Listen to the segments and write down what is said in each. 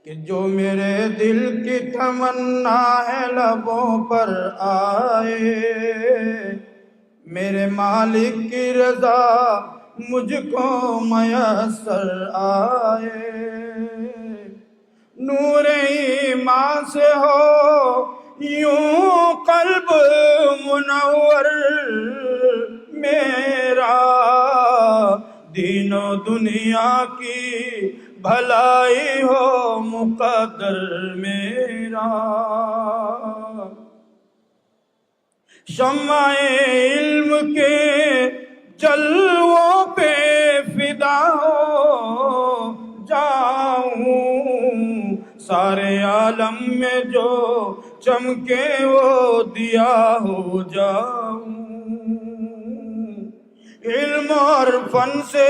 کہ جو میرے دل کی تمنا ہے لبوں پر آئے، میرے مالک کی رضا مجھ کو میسر آئے۔ نور ایمان سے ہو یوں قلب منور میرا، دین و دنیا کی بھلائی ہو مقدر میرا۔ شمع علم کے جلووں پہ فدا ہو جاؤں، سارے عالم میں جو چمکے وہ دیا ہو جاؤں۔ علم اور فن سے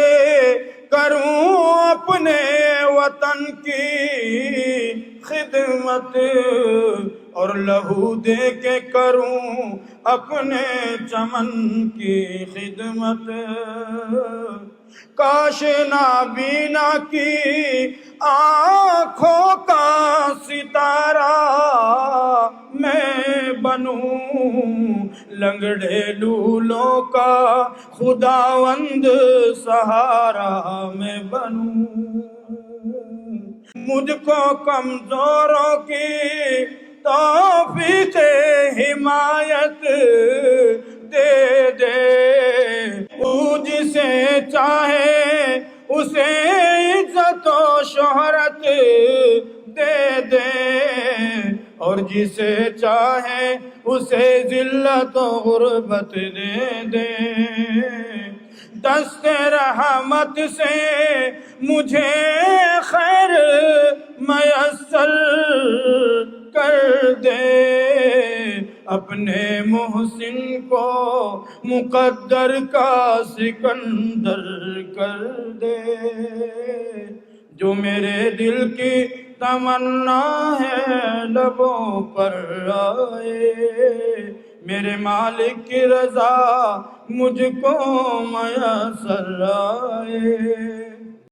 کروں اپنے وطن کی خدمت، اور لہو دے کے کروں اپنے چمن کی خدمت۔ کاش نابینا کی آنکھوں کا ستارہ میں بنوں، لنگڑے لولوں کا خداوند سہارا میں بنوں۔ مجھ کو کمزوروں کی توفیق حمایت دے دے، تو جسے چاہے اسے عزت و شہرت دے دے، اور جسے چاہے اسے ذلت و غربت دے دے۔ دست رحمت سے مجھے خیر میسر کر دے، اپنے محسن کو مقدر کا سکندر کر دے۔ جو میرے دل کی تمنا ہے لبوں پر آئے، میرے مالک کی رضا مجھ کو میسر آئے۔